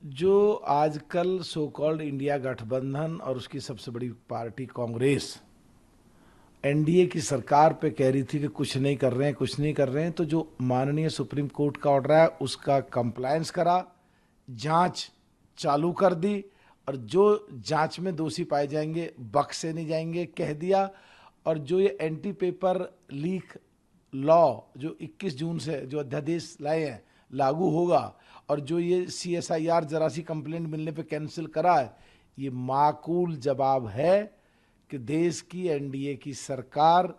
जो आजकल so called India गठबंधन और उसकी सबसे बड़ी पार्टी कांग्रेस एनडीए की सरकार पे कह रही थी कि कुछ नहीं कर रहे हैं, कुछ नहीं कर रहे हैं, तो जो माननीय सुप्रीम कोर्ट का ऑर्डर है उसका कंप्लायंस करा, जांच चालू कर दी और जो जांच में दोषी पाए जाएंगे बख्शे नहीं जाएंगे कह दिया। और जो ये एंटी पेपर लीक लॉ जो 21 जून से जो अध्यादेश लाए हैं लागू होगा और जो ये CSIR जरा सी कंप्लेंट मिलने पे कैंसिल करा है, ये माकूल जवाब है कि देश की एनडीए की सरकार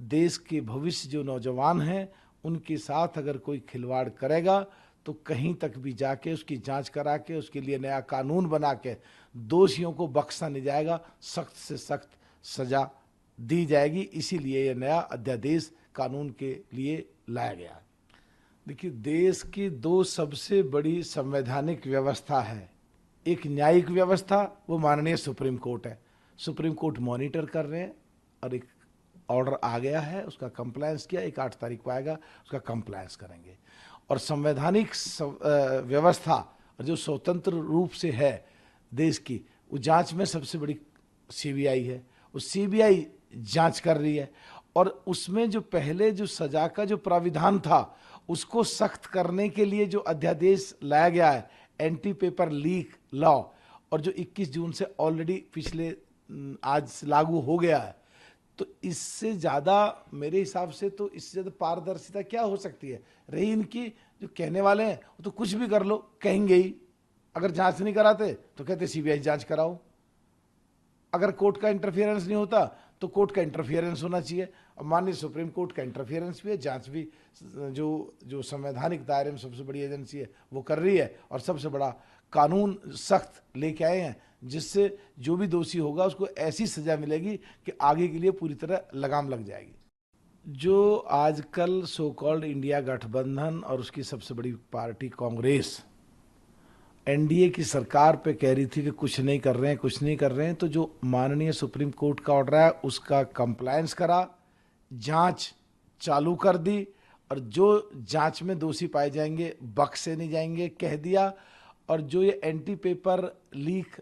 देश के भविष्य जो नौजवान हैं उनके साथ अगर कोई खिलवाड़ करेगा तो कहीं तक भी जाके उसकी जांच करा के उसके लिए नया कानून बना के दोषियों को बख्शा नहीं जाएगा, सख्त से सख्त सजा दी जाएगी। इसीलिए यह नया अध्यादेश कानून के लिए लाया गया। देखिए, देश की दो सबसे बड़ी संवैधानिक व्यवस्था है, एक न्यायिक व्यवस्था, वो माननीय सुप्रीम कोर्ट है। सुप्रीम कोर्ट मॉनिटर कर रहे हैं और एक ऑर्डर आ गया है, उसका कंप्लायंस किया, 1 तारीख को आएगा, उसका कंप्लायंस करेंगे। और संवैधानिक व्यवस्था और जो स्वतंत्र रूप से है देश की, वो जांच में सबसे बड़ी CBI है, वो CBI जांच कर रही है। और उसमें जो पहले जो सजा का जो प्राविधान था उसको सख्त करने के लिए जो अध्यादेश लाया गया है एंटी पेपर लीक लॉ, और जो 21 जून से ऑलरेडी पिछले आज लागू हो गया है, तो इससे ज़्यादा मेरे हिसाब से तो इससे ज़्यादा पारदर्शिता क्या हो सकती है। रही इनकी जो कहने वाले हैं वो तो कुछ भी कर लो कहेंगे ही, अगर जांच नहीं कराते तो कहते CBI जांच कराओ, अगर कोर्ट का इंटरफियरेंस नहीं होता तो कोर्ट का इंटरफियरेंस होना चाहिए। और माननीय सुप्रीम कोर्ट का इंटरफियरेंस भी है, जांच भी जो संवैधानिक दायरे में सबसे बड़ी एजेंसी है वो कर रही है। और सबसे बड़ा कानून सख्त लेके आए हैं जिससे जो भी दोषी होगा उसको ऐसी सजा मिलेगी कि आगे के लिए पूरी तरह लगाम लग जाएगी। जो आजकल सो कॉल्ड इंडिया गठबंधन और उसकी सबसे बड़ी पार्टी कांग्रेस एनडीए की सरकार पे कह रही थी कि कुछ नहीं कर रहे हैं, कुछ नहीं कर रहे हैं, तो जो माननीय सुप्रीम कोर्ट का ऑर्डर है उसका कंप्लायंस करा, जांच चालू कर दी और जो जांच में दोषी पाए जाएंगे बख्शे नहीं जाएंगे कह दिया। और जो ये एंटी पेपर लीक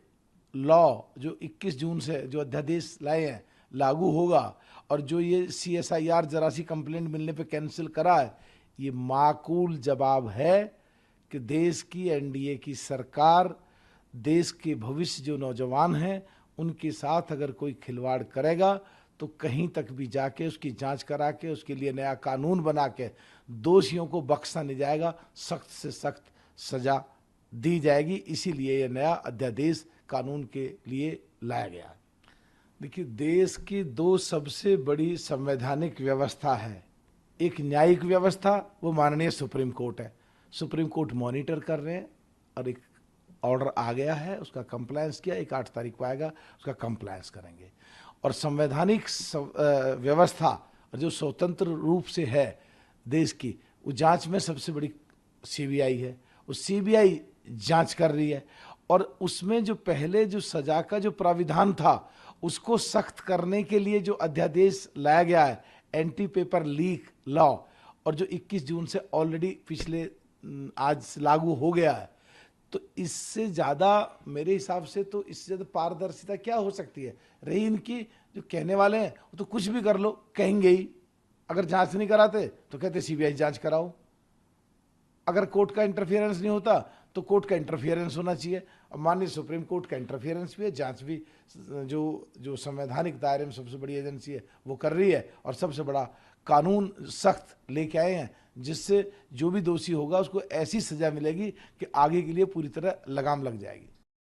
लॉ जो 21 जून से जो अध्यादेश लाए हैं लागू होगा और जो ये CSIR जरा सी कंप्लेंट मिलने पे कैंसिल करा है, ये माकूल जवाब है कि देश की एनडीए की सरकार देश के भविष्य जो नौजवान हैं उनके साथ अगर कोई खिलवाड़ करेगा तो कहीं तक भी जाके उसकी जांच करा के उसके लिए नया कानून बना के दोषियों को बख्शा नहीं जाएगा, सख्त से सख्त सजा दी जाएगी। इसीलिए यह नया अध्यादेश कानून के लिए लाया गया। देखिए, देश की दो सबसे बड़ी संवैधानिक व्यवस्था है, एक न्यायिक व्यवस्था, वो माननीय सुप्रीम कोर्ट है। सुप्रीम कोर्ट मॉनिटर कर रहे हैं और एक ऑर्डर आ गया है, उसका कंप्लायंस किया, 1 तारीख को आएगा, उसका कंप्लायंस करेंगे। और संवैधानिक व्यवस्था और जो स्वतंत्र रूप से है देश की, वो जांच में सबसे बड़ी CBI है, वो CBI जांच कर रही है। और उसमें जो पहले जो सजा का जो प्राविधान था उसको सख्त करने के लिए जो अध्यादेश लाया गया है एंटी पेपर लीक लॉ, और जो 21 जून से ऑलरेडी पिछले आज लागू हो गया है, तो इससे ज़्यादा मेरे हिसाब से तो इससे ज़्यादा पारदर्शिता क्या हो सकती है। रही इनकी जो कहने वाले हैं वो तो कुछ भी कर लो कहेंगे ही, अगर जांच नहीं कराते तो कहते CBI जांच कराओ, अगर कोर्ट का इंटरफियरेंस नहीं होता तो कोर्ट का इंटरफियरेंस होना चाहिए। और माननीय सुप्रीम कोर्ट का इंटरफियरेंस भी है, जांच भी जो संवैधानिक दायरे में सबसे बड़ी एजेंसी है वो कर रही है। और सबसे बड़ा कानून सख्त लेके आए हैं जिससे जो भी दोषी होगा उसको ऐसी सजा मिलेगी कि आगे के लिए पूरी तरह लगाम लग जाएगी।